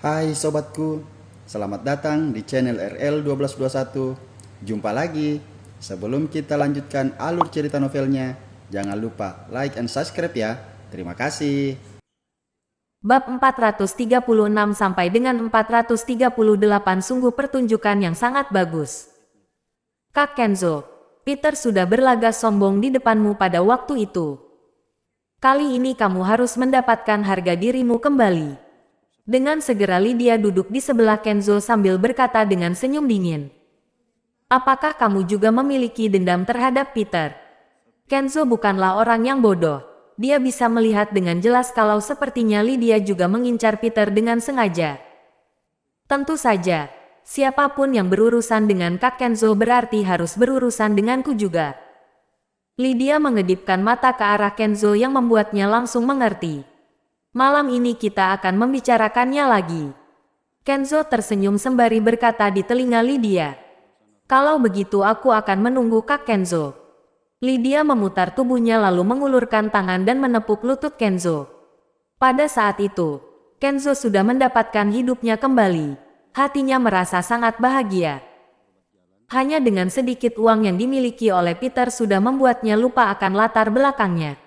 Hai sobatku, selamat datang di channel RL1221. Jumpa lagi. Sebelum kita lanjutkan alur cerita novelnya, jangan lupa like and subscribe ya. Terima kasih. Bab 436 sampai dengan 438 sungguh pertunjukan yang sangat bagus. Kak Kenzo, Peter sudah berlagak sombong di depanmu pada waktu itu. Kali ini kamu harus mendapatkan harga dirimu kembali. Dengan segera Lydia duduk di sebelah Kenzo sambil berkata dengan senyum dingin. Apakah kamu juga memiliki dendam terhadap Peter? Kenzo bukanlah orang yang bodoh. Dia bisa melihat dengan jelas kalau sepertinya Lydia juga mengincar Peter dengan sengaja. Tentu saja, siapapun yang berurusan dengan Kak Kenzo berarti harus berurusan denganku juga. Lydia mengedipkan mata ke arah Kenzo yang membuatnya langsung mengerti. Malam ini kita akan membicarakannya lagi. Kenzo tersenyum sembari berkata di telinga Lydia. Kalau begitu aku akan menunggu Kak Kenzo. Lydia memutar tubuhnya lalu mengulurkan tangan dan menepuk lutut Kenzo. Pada saat itu, Kenzo sudah mendapatkan hidupnya kembali. Hatinya merasa sangat bahagia. Hanya dengan sedikit uang yang dimiliki oleh Peter sudah membuatnya lupa akan latar belakangnya.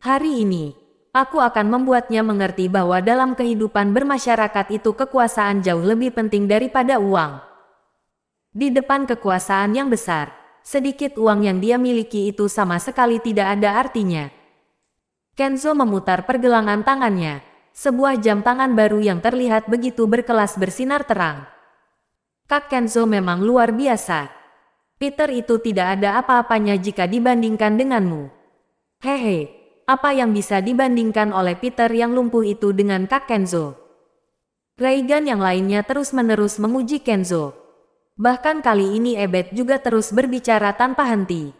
Hari ini, aku akan membuatnya mengerti bahwa dalam kehidupan bermasyarakat itu kekuasaan jauh lebih penting daripada uang. Di depan kekuasaan yang besar, sedikit uang yang dia miliki itu sama sekali tidak ada artinya. Kenzo memutar pergelangan tangannya. Sebuah jam tangan baru yang terlihat begitu berkelas bersinar terang. Kak Kenzo memang luar biasa. Peter itu tidak ada apa-apanya jika dibandingkan denganmu. Hehe, apa yang bisa dibandingkan oleh Peter yang lumpuh itu dengan Kak Kenzo? Reagan yang lainnya terus-menerus memuji Kenzo. Bahkan kali ini Ebet juga terus berbicara tanpa henti.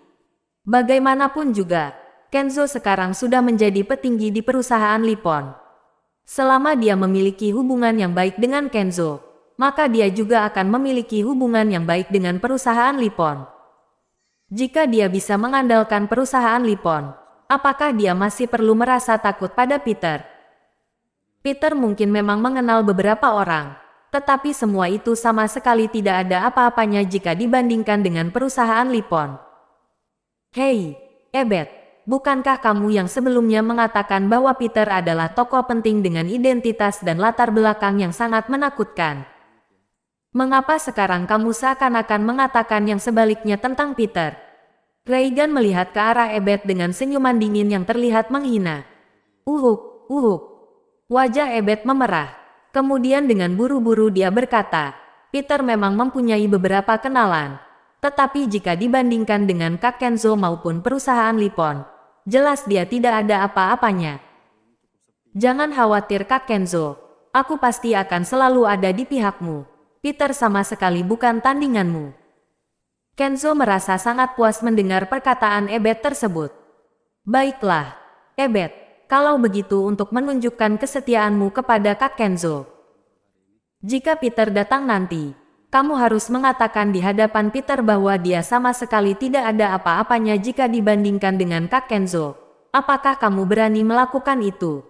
Bagaimanapun juga, Kenzo sekarang sudah menjadi petinggi di perusahaan Lipon. Selama dia memiliki hubungan yang baik dengan Kenzo, maka dia juga akan memiliki hubungan yang baik dengan perusahaan Lipon. Jika dia bisa mengandalkan perusahaan Lipon, apakah dia masih perlu merasa takut pada Peter? Peter mungkin memang mengenal beberapa orang. Tetapi semua itu sama sekali tidak ada apa-apanya jika dibandingkan dengan perusahaan Lipon. Hei, Ebet, bukankah kamu yang sebelumnya mengatakan bahwa Peter adalah tokoh penting dengan identitas dan latar belakang yang sangat menakutkan? Mengapa sekarang kamu seakan-akan mengatakan yang sebaliknya tentang Peter? Reagan melihat ke arah Ebet dengan senyuman dingin yang terlihat menghina. Uhuk, uhuk. Wajah Ebet memerah. Kemudian dengan buru-buru dia berkata, Peter memang mempunyai beberapa kenalan. Tetapi jika dibandingkan dengan Kak Kenzo maupun perusahaan Lipon, jelas dia tidak ada apa-apanya. Jangan khawatir Kak Kenzo, aku pasti akan selalu ada di pihakmu. Peter sama sekali bukan tandinganmu. Kenzo merasa sangat puas mendengar perkataan Ebet tersebut. Baiklah, Ebet. Kalau begitu untuk menunjukkan kesetiaanmu kepada Kak Kenzo. Jika Peter datang nanti, kamu harus mengatakan di hadapan Peter bahwa dia sama sekali tidak ada apa-apanya jika dibandingkan dengan Kak Kenzo. Apakah kamu berani melakukan itu?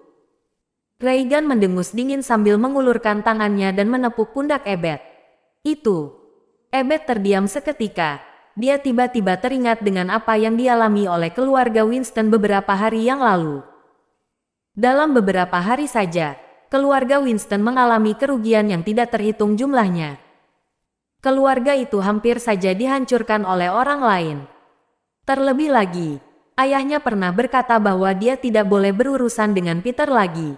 Reagan mendengus dingin sambil mengulurkan tangannya dan menepuk pundak Ebet. Itu. Ebet terdiam seketika. Dia tiba-tiba teringat dengan apa yang dialami oleh keluarga Winston beberapa hari yang lalu. Dalam beberapa hari saja, keluarga Winston mengalami kerugian yang tidak terhitung jumlahnya. Keluarga itu hampir saja dihancurkan oleh orang lain. Terlebih lagi, ayahnya pernah berkata bahwa dia tidak boleh berurusan dengan Peter lagi.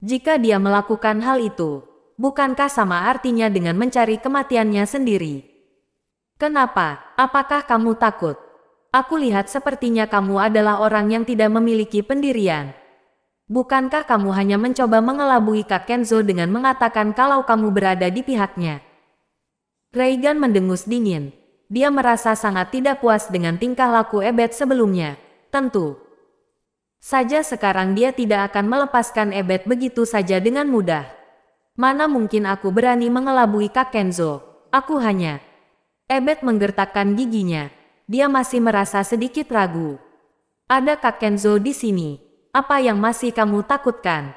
Jika dia melakukan hal itu, bukankah sama artinya dengan mencari kematiannya sendiri? Kenapa? Apakah kamu takut? Aku lihat sepertinya kamu adalah orang yang tidak memiliki pendirian. Bukankah kamu hanya mencoba mengelabui Kak Kenzo dengan mengatakan kalau kamu berada di pihaknya? Reagan mendengus dingin. Dia merasa sangat tidak puas dengan tingkah laku Ebet sebelumnya. Tentu saja sekarang dia tidak akan melepaskan Ebet begitu saja dengan mudah. Mana mungkin aku berani mengelabui Kak Kenzo? Aku hanya... Ebet menggertakkan giginya. Dia masih merasa sedikit ragu. Ada Kak Kenzo di sini. Apa yang masih kamu takutkan?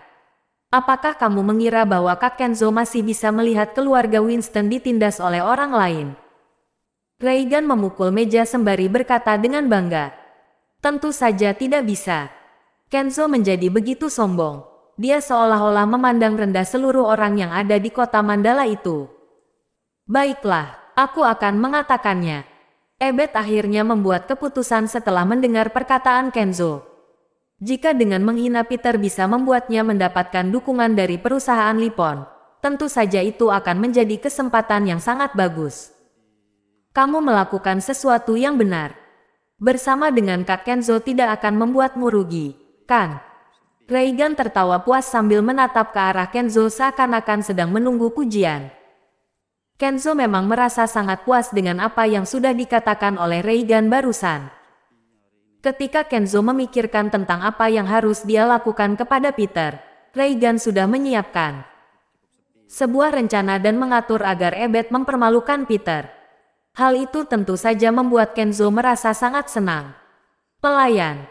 Apakah kamu mengira bahwa Kak Kenzo masih bisa melihat keluarga Winston ditindas oleh orang lain? Reagan memukul meja sembari berkata dengan bangga. Tentu saja tidak bisa. Kenzo menjadi begitu sombong. Dia seolah-olah memandang rendah seluruh orang yang ada di kota Mandala itu. Baiklah, aku akan mengatakannya. Ebet akhirnya membuat keputusan setelah mendengar perkataan Kenzo. Jika dengan menghina Peter bisa membuatnya mendapatkan dukungan dari perusahaan Nippon, tentu saja itu akan menjadi kesempatan yang sangat bagus. Kamu melakukan sesuatu yang benar. Bersama dengan Kak Kenzo tidak akan membuatmu rugi, kan? Reagan tertawa puas sambil menatap ke arah Kenzo seakan-akan sedang menunggu pujian. Kenzo memang merasa sangat puas dengan apa yang sudah dikatakan oleh Reagan barusan. Ketika Kenzo memikirkan tentang apa yang harus dia lakukan kepada Peter, Reagan sudah menyiapkan sebuah rencana dan mengatur agar Ebet mempermalukan Peter. Hal itu tentu saja membuat Kenzo merasa sangat senang. Pelayan.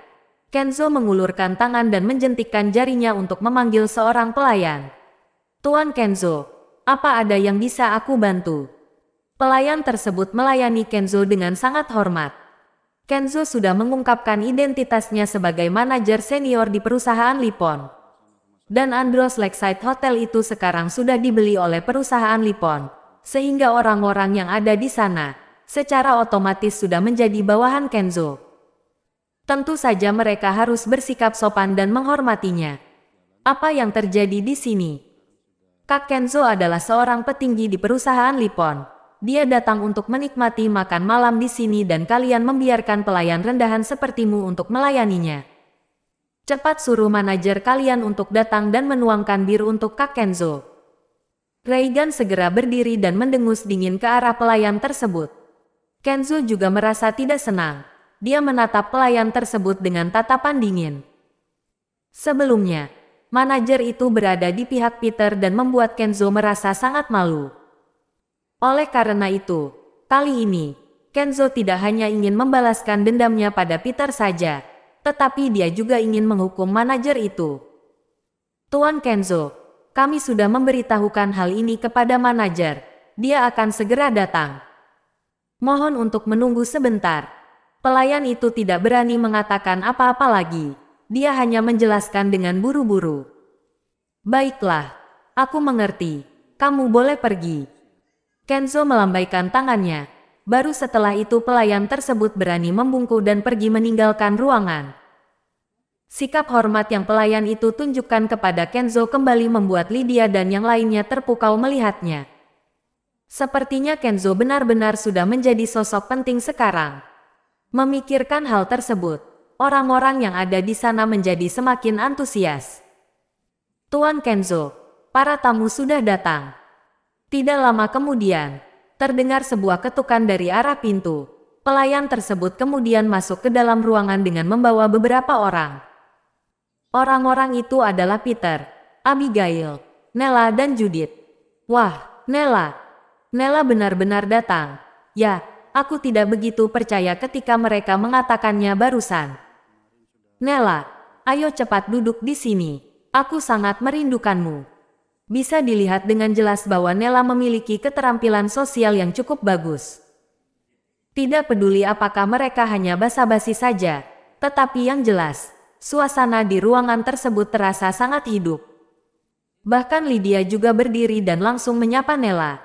Kenzo mengulurkan tangan dan menjentikkan jarinya untuk memanggil seorang pelayan. Tuan Kenzo, apa ada yang bisa aku bantu? Pelayan tersebut melayani Kenzo dengan sangat hormat. Kenzo sudah mengungkapkan identitasnya sebagai manajer senior di perusahaan Nippon. Dan Andros Lakeside Hotel itu sekarang sudah dibeli oleh perusahaan Nippon, sehingga orang-orang yang ada di sana secara otomatis sudah menjadi bawahan Kenzo. Tentu saja mereka harus bersikap sopan dan menghormatinya. Apa yang terjadi di sini? Kak Kenzo adalah seorang petinggi di perusahaan Nippon. Dia datang untuk menikmati makan malam di sini dan kalian membiarkan pelayan rendahan sepertimu untuk melayaninya. Cepat suruh manajer kalian untuk datang dan menuangkan bir untuk Kak Kenzo. Reagan segera berdiri dan mendengus dingin ke arah pelayan tersebut. Kenzo juga merasa tidak senang. Dia menatap pelayan tersebut dengan tatapan dingin. Sebelumnya, manajer itu berada di pihak Peter dan membuat Kenzo merasa sangat malu. Oleh karena itu, kali ini, Kenzo tidak hanya ingin membalaskan dendamnya pada Peter saja, tetapi dia juga ingin menghukum manajer itu. Tuan Kenzo, kami sudah memberitahukan hal ini kepada manajer. Dia akan segera datang. Mohon untuk menunggu sebentar. Pelayan itu tidak berani mengatakan apa-apa lagi. Dia hanya menjelaskan dengan buru-buru. Baiklah, aku mengerti. Kamu boleh pergi. Kenzo melambaikan tangannya. Baru setelah itu pelayan tersebut berani membungkuk dan pergi meninggalkan ruangan. Sikap hormat yang pelayan itu tunjukkan kepada Kenzo kembali membuat Lydia dan yang lainnya terpukau melihatnya. Sepertinya Kenzo benar-benar sudah menjadi sosok penting sekarang. Memikirkan hal tersebut, orang-orang yang ada di sana menjadi semakin antusias. Tuan Kenzo, para tamu sudah datang. Tidak lama kemudian, terdengar sebuah ketukan dari arah pintu. Pelayan tersebut kemudian masuk ke dalam ruangan dengan membawa beberapa orang. Orang-orang itu adalah Peter, Abigail, Nella dan Judith. Wah, Nella. Nella benar-benar datang. Ya, aku tidak begitu percaya ketika mereka mengatakannya barusan. Nella, ayo cepat duduk di sini. Aku sangat merindukanmu. Bisa dilihat dengan jelas bahwa Nella memiliki keterampilan sosial yang cukup bagus. Tidak peduli apakah mereka hanya basa-basi saja, tetapi yang jelas, suasana di ruangan tersebut terasa sangat hidup. Bahkan Lydia juga berdiri dan langsung menyapa Nella.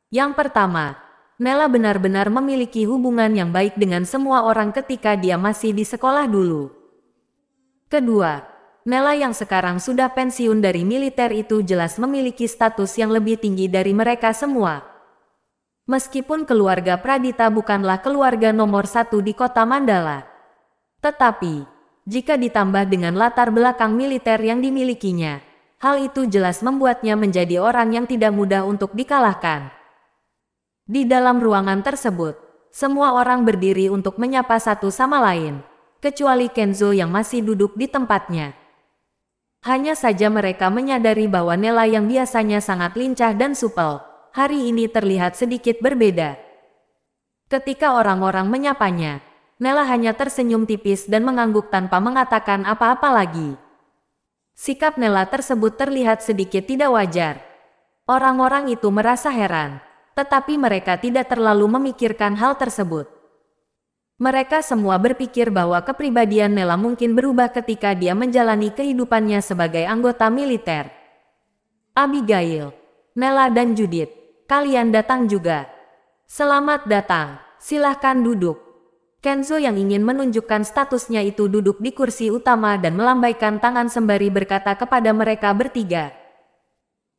Yang pertama, Nella benar-benar memiliki hubungan yang baik dengan semua orang ketika dia masih di sekolah dulu. Kedua, Nella yang sekarang sudah pensiun dari militer itu jelas memiliki status yang lebih tinggi dari mereka semua. Meskipun keluarga Pradita bukanlah keluarga nomor satu di kota Mandala. Tetapi, jika ditambah dengan latar belakang militer yang dimilikinya, hal itu jelas membuatnya menjadi orang yang tidak mudah untuk dikalahkan. Di dalam ruangan tersebut, semua orang berdiri untuk menyapa satu sama lain, kecuali Kenzo yang masih duduk di tempatnya. Hanya saja mereka menyadari bahwa Nella yang biasanya sangat lincah dan supel, hari ini terlihat sedikit berbeda. Ketika orang-orang menyapanya, Nella hanya tersenyum tipis dan mengangguk tanpa mengatakan apa-apa lagi. Sikap Nella tersebut terlihat sedikit tidak wajar. Orang-orang itu merasa heran, tetapi mereka tidak terlalu memikirkan hal tersebut. Mereka semua berpikir bahwa kepribadian Nella mungkin berubah ketika dia menjalani kehidupannya sebagai anggota militer. Abigail, Nella dan Judith, kalian datang juga. Selamat datang, silahkan duduk. Kenzo yang ingin menunjukkan statusnya itu duduk di kursi utama dan melambaikan tangan sembari berkata kepada mereka bertiga.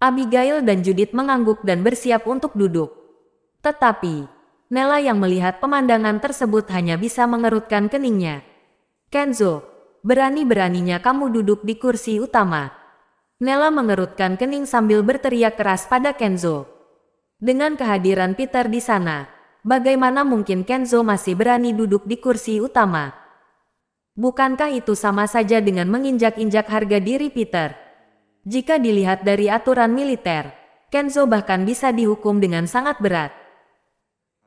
Abigail dan Judith mengangguk dan bersiap untuk duduk. Tetapi, Nella yang melihat pemandangan tersebut hanya bisa mengerutkan keningnya. Kenzo, berani-beraninya kamu duduk di kursi utama. Nella mengerutkan kening sambil berteriak keras pada Kenzo. Dengan kehadiran Peter di sana, bagaimana mungkin Kenzo masih berani duduk di kursi utama? Bukankah itu sama saja dengan menginjak-injak harga diri Peter? Jika dilihat dari aturan militer, Kenzo bahkan bisa dihukum dengan sangat berat.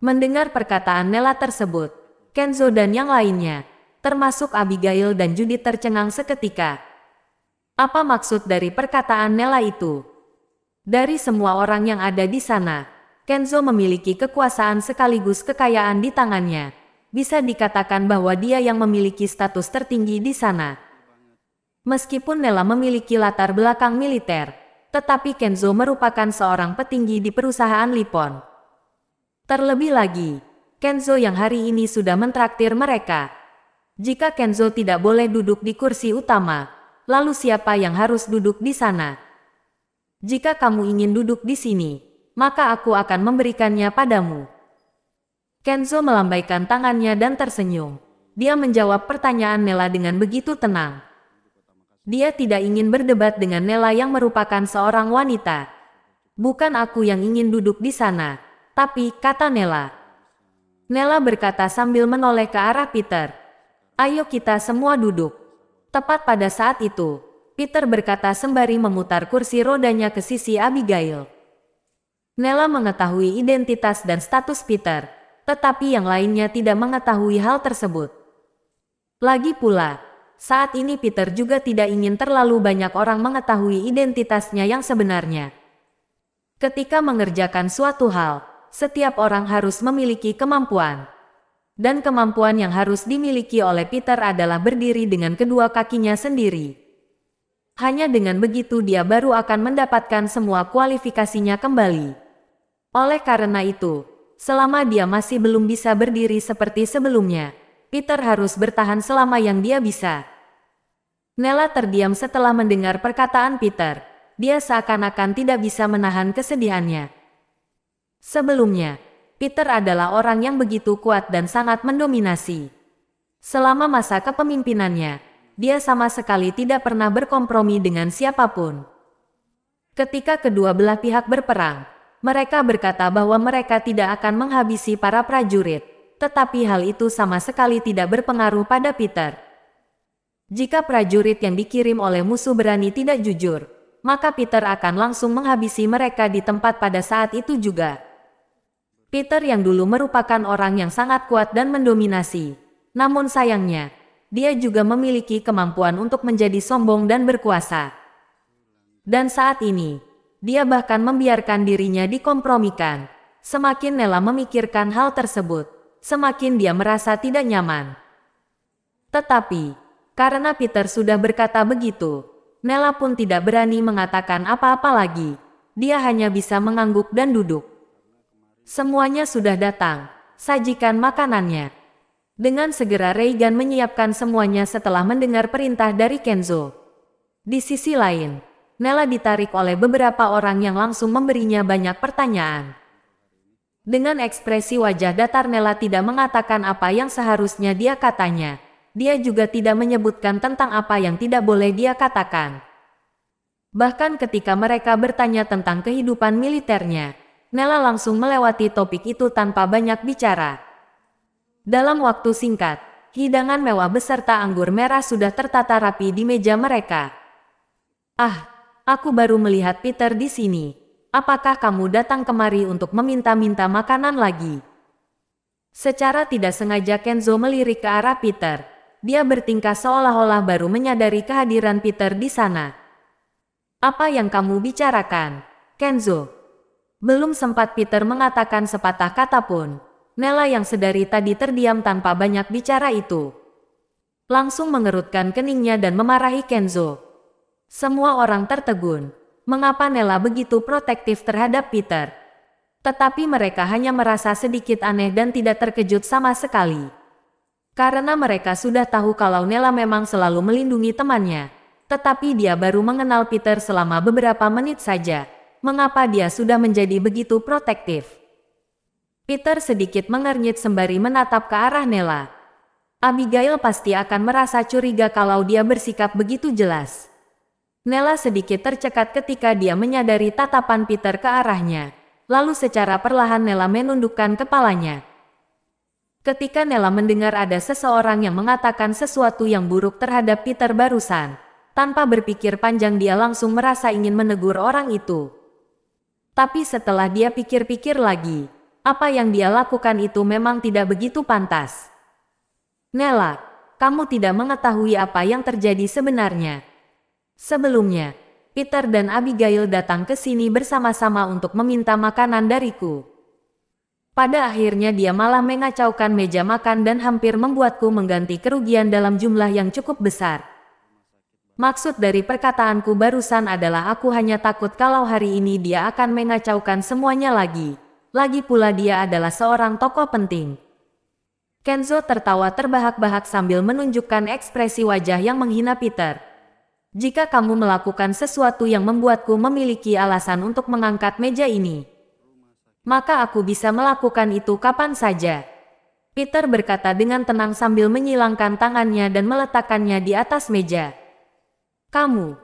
Mendengar perkataan Nella tersebut, Kenzo dan yang lainnya, termasuk Abigail dan Judith tercengang seketika. Apa maksud dari perkataan Nella itu? Dari semua orang yang ada di sana, Kenzo memiliki kekuasaan sekaligus kekayaan di tangannya. Bisa dikatakan bahwa dia yang memiliki status tertinggi di sana. Meskipun Nella memiliki latar belakang militer, tetapi Kenzo merupakan seorang petinggi di perusahaan Nippon. Terlebih lagi, Kenzo yang hari ini sudah mentraktir mereka. Jika Kenzo tidak boleh duduk di kursi utama, lalu siapa yang harus duduk di sana? Jika kamu ingin duduk di sini, maka aku akan memberikannya padamu. Kenzo melambaikan tangannya dan tersenyum. Dia menjawab pertanyaan Nella dengan begitu tenang. Dia tidak ingin berdebat dengan Nella yang merupakan seorang wanita. Bukan aku yang ingin duduk di sana, tapi, kata Nella. Nella berkata sambil menoleh ke arah Peter. Ayo kita semua duduk. Tepat pada saat itu, Peter berkata sembari memutar kursi rodanya ke sisi Abigail. Nella mengetahui identitas dan status Peter, tetapi yang lainnya tidak mengetahui hal tersebut. Lagi pula, saat ini Peter juga tidak ingin terlalu banyak orang mengetahui identitasnya yang sebenarnya. Ketika mengerjakan suatu hal, setiap orang harus memiliki kemampuan. Dan kemampuan yang harus dimiliki oleh Peter adalah berdiri dengan kedua kakinya sendiri. Hanya dengan begitu dia baru akan mendapatkan semua kualifikasinya kembali. Oleh karena itu, selama dia masih belum bisa berdiri seperti sebelumnya, Peter harus bertahan selama yang dia bisa. Nella terdiam setelah mendengar perkataan Peter. Dia seakan-akan tidak bisa menahan kesedihannya. Sebelumnya, Peter adalah orang yang begitu kuat dan sangat mendominasi. Selama masa kepemimpinannya, dia sama sekali tidak pernah berkompromi dengan siapapun. Ketika kedua belah pihak berperang, mereka berkata bahwa mereka tidak akan menghabisi para prajurit, tetapi hal itu sama sekali tidak berpengaruh pada Peter. Jika prajurit yang dikirim oleh musuh berani tidak jujur, maka Peter akan langsung menghabisi mereka di tempat pada saat itu juga. Peter yang dulu merupakan orang yang sangat kuat dan mendominasi, namun sayangnya, dia juga memiliki kemampuan untuk menjadi sombong dan berkuasa. Dan saat ini, dia bahkan membiarkan dirinya dikompromikan. Semakin Nella memikirkan hal tersebut, semakin dia merasa tidak nyaman. Tetapi, karena Peter sudah berkata begitu, Nella pun tidak berani mengatakan apa-apa lagi. Dia hanya bisa mengangguk dan duduk. Semuanya sudah datang, sajikan makanannya. Dengan segera Reigan menyiapkan semuanya setelah mendengar perintah dari Kenzo. Di sisi lain, Nella ditarik oleh beberapa orang yang langsung memberinya banyak pertanyaan. Dengan ekspresi wajah datar Nella tidak mengatakan apa yang seharusnya dia katanya. Dia juga tidak menyebutkan tentang apa yang tidak boleh dia katakan. Bahkan ketika mereka bertanya tentang kehidupan militernya, Nella langsung melewati topik itu tanpa banyak bicara. Dalam waktu singkat, hidangan mewah beserta anggur merah sudah tertata rapi di meja mereka. Ah, aku baru melihat Peter di sini. Apakah kamu datang kemari untuk meminta-minta makanan lagi? Secara tidak sengaja Kenzo melirik ke arah Peter. Dia bertingkah seolah-olah baru menyadari kehadiran Peter di sana. Apa yang kamu bicarakan, Kenzo? Belum sempat Peter mengatakan sepatah kata pun, Nella yang sedari tadi terdiam tanpa banyak bicara itu langsung mengerutkan keningnya dan memarahi Kenzo. Semua orang tertegun. Mengapa Nella begitu protektif terhadap Peter? Tetapi mereka hanya merasa sedikit aneh dan tidak terkejut sama sekali. Karena mereka sudah tahu kalau Nella memang selalu melindungi temannya. Tetapi dia baru mengenal Peter selama beberapa menit saja. Mengapa dia sudah menjadi begitu protektif? Peter sedikit mengernyit sembari menatap ke arah Nella. Abigail pasti akan merasa curiga kalau dia bersikap begitu jelas. Nella sedikit tercekat ketika dia menyadari tatapan Peter ke arahnya. Lalu secara perlahan Nella menundukkan kepalanya. Ketika Nella mendengar ada seseorang yang mengatakan sesuatu yang buruk terhadap Peter barusan, tanpa berpikir panjang dia langsung merasa ingin menegur orang itu. Tapi setelah dia pikir-pikir lagi, apa yang dia lakukan itu memang tidak begitu pantas. Nella, kamu tidak mengetahui apa yang terjadi sebenarnya. Sebelumnya, Peter dan Abigail datang ke sini bersama-sama untuk meminta makanan dariku. Pada akhirnya dia malah mengacaukan meja makan dan hampir membuatku mengganti kerugian dalam jumlah yang cukup besar. Maksud dari perkataanku barusan adalah aku hanya takut kalau hari ini dia akan mengacaukan semuanya lagi. Lagi pula dia adalah seorang tokoh penting. Kenzo tertawa terbahak-bahak sambil menunjukkan ekspresi wajah yang menghina Peter. Jika kamu melakukan sesuatu yang membuatku memiliki alasan untuk mengangkat meja ini, maka aku bisa melakukan itu kapan saja. Peter berkata dengan tenang sambil menyilangkan tangannya dan meletakkannya di atas meja. Kamu.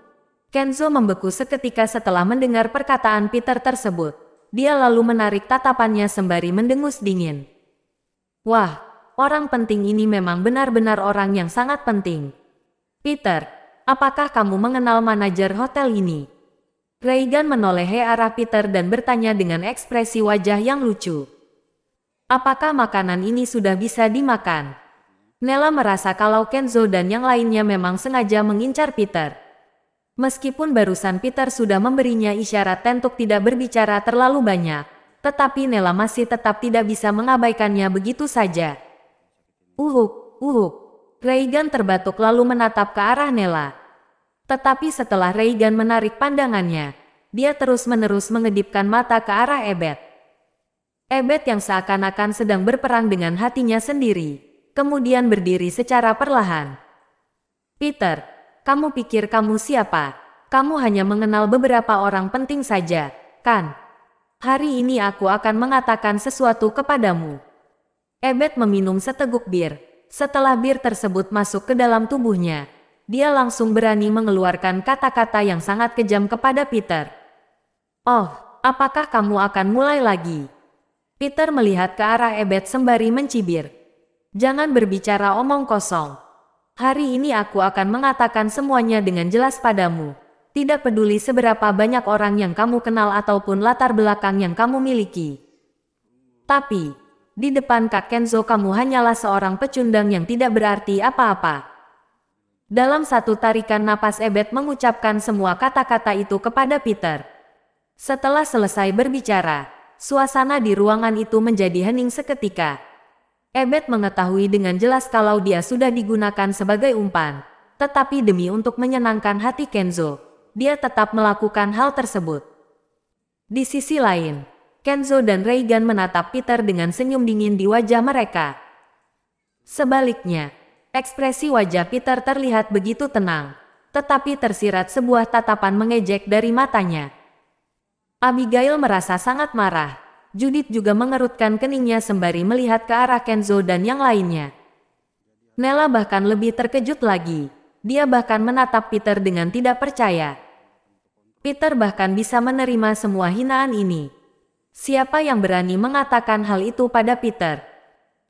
Kenzo membeku seketika setelah mendengar perkataan Peter tersebut. Dia lalu menarik tatapannya sembari mendengus dingin. Wah, orang penting ini memang benar-benar orang yang sangat penting. Peter, apakah kamu mengenal manajer hotel ini? Reagan menoleh ke arah Peter dan bertanya dengan ekspresi wajah yang lucu. Apakah makanan ini sudah bisa dimakan? Nella merasa kalau Kenzo dan yang lainnya memang sengaja mengincar Peter. Meskipun barusan Peter sudah memberinya isyarat untuk tidak berbicara terlalu banyak, tetapi Nella masih tetap tidak bisa mengabaikannya begitu saja. Uhuk. Reagan terbatuk lalu menatap ke arah Nella. Tetapi setelah Reagan menarik pandangannya, dia terus-menerus mengedipkan mata ke arah Ebet. Ebet yang seakan-akan sedang berperang dengan hatinya sendiri. Kemudian berdiri secara perlahan. Peter, kamu pikir kamu siapa? Kamu hanya mengenal beberapa orang penting saja, kan? Hari ini aku akan mengatakan sesuatu kepadamu. Ebet meminum seteguk bir. Setelah bir tersebut masuk ke dalam tubuhnya, dia langsung berani mengeluarkan kata-kata yang sangat kejam kepada Peter. Oh, apakah kamu akan mulai lagi? Peter melihat ke arah Ebet sembari mencibir. Jangan berbicara omong kosong. Hari ini aku akan mengatakan semuanya dengan jelas padamu. Tidak peduli seberapa banyak orang yang kamu kenal ataupun latar belakang yang kamu miliki. Tapi, di depan Kak Kenzo kamu hanyalah seorang pecundang yang tidak berarti apa-apa. Dalam satu tarikan napas Ebet mengucapkan semua kata-kata itu kepada Peter. Setelah selesai berbicara, suasana di ruangan itu menjadi hening seketika. Ebet mengetahui dengan jelas kalau dia sudah digunakan sebagai umpan. Tetapi demi untuk menyenangkan hati Kenzo, dia tetap melakukan hal tersebut. Di sisi lain, Kenzo dan Reagan menatap Peter dengan senyum dingin di wajah mereka. Sebaliknya, ekspresi wajah Peter terlihat begitu tenang, tetapi tersirat sebuah tatapan mengejek dari matanya. Abigail merasa sangat marah. Judith juga mengerutkan keningnya sembari melihat ke arah Kenzo dan yang lainnya. Nella bahkan lebih terkejut lagi. Dia bahkan menatap Peter dengan tidak percaya. Peter bahkan bisa menerima semua hinaan ini. Siapa yang berani mengatakan hal itu pada Peter?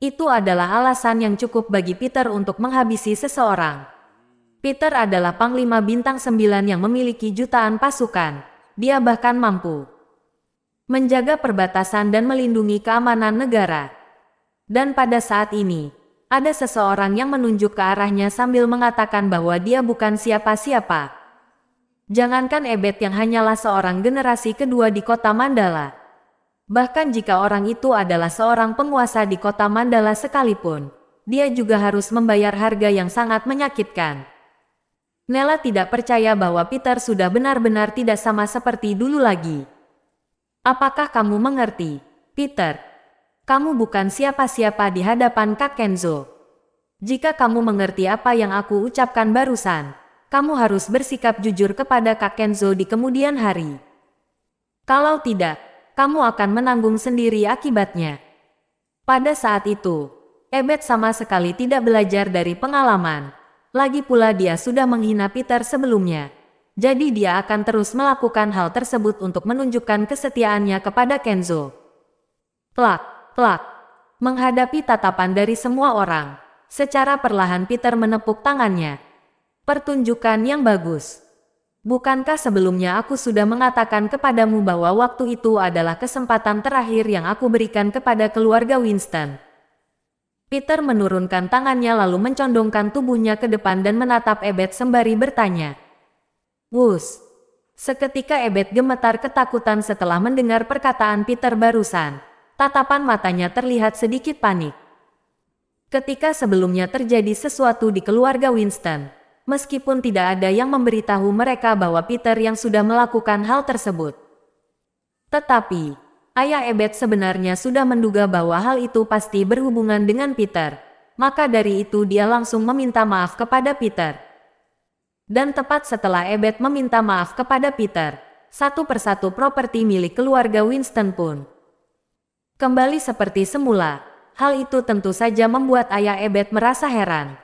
Itu adalah alasan yang cukup bagi Peter untuk menghabisi seseorang. Peter adalah Panglima Bintang 9 yang memiliki jutaan pasukan. Dia bahkan mampu menjaga perbatasan dan melindungi keamanan negara. Dan pada saat ini, ada seseorang yang menunjuk ke arahnya sambil mengatakan bahwa dia bukan siapa-siapa. Jangankan Ebet yang hanyalah seorang generasi kedua di kota Mandala. Bahkan jika orang itu adalah seorang penguasa di kota Mandala sekalipun, dia juga harus membayar harga yang sangat menyakitkan. Nella tidak percaya bahwa Peter sudah benar-benar tidak sama seperti dulu lagi. Apakah kamu mengerti, Peter? Kamu bukan siapa-siapa di hadapan Kak Kenzo. Jika kamu mengerti apa yang aku ucapkan barusan, kamu harus bersikap jujur kepada Kak Kenzo di kemudian hari. Kalau tidak, kamu akan menanggung sendiri akibatnya. Pada saat itu, Ebet sama sekali tidak belajar dari pengalaman. Lagi pula dia sudah menghina Peter sebelumnya. Jadi dia akan terus melakukan hal tersebut untuk menunjukkan kesetiaannya kepada Kenzo. Plak, plak. Menghadapi tatapan dari semua orang, secara perlahan Peter menepuk tangannya. Pertunjukan yang bagus. Bukankah sebelumnya aku sudah mengatakan kepadamu bahwa waktu itu adalah kesempatan terakhir yang aku berikan kepada keluarga Winston? Peter menurunkan tangannya lalu mencondongkan tubuhnya ke depan dan menatap Ebet sembari bertanya. Wus. Seketika Ebet gemetar ketakutan setelah mendengar perkataan Peter barusan. Tatapan matanya terlihat sedikit panik. Ketika sebelumnya terjadi sesuatu di keluarga Winston, meskipun tidak ada yang memberitahu mereka bahwa Peter yang sudah melakukan hal tersebut. Tetapi, ayah Ebet sebenarnya sudah menduga bahwa hal itu pasti berhubungan dengan Peter. Maka dari itu dia langsung meminta maaf kepada Peter. Dan tepat setelah Ebet meminta maaf kepada Peter, satu persatu properti milik keluarga Winston pun kembali seperti semula. Hal itu tentu saja membuat ayah Ebet merasa heran.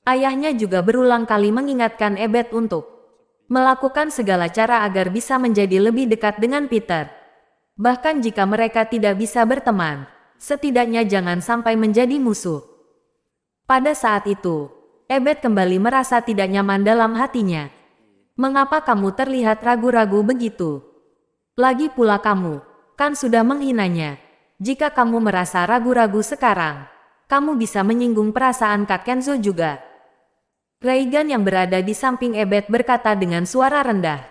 Ayahnya juga berulang kali mengingatkan Ebet untuk melakukan segala cara agar bisa menjadi lebih dekat dengan Peter. Bahkan jika mereka tidak bisa berteman, setidaknya jangan sampai menjadi musuh. Pada saat itu, Ebet kembali merasa tidak nyaman dalam hatinya. Mengapa kamu terlihat ragu-ragu begitu? Lagi pula kamu, kan sudah menghinanya. Jika kamu merasa ragu-ragu sekarang, kamu bisa menyinggung perasaan Kak Kenzo juga. Reagan yang berada di samping Ebet berkata dengan suara rendah.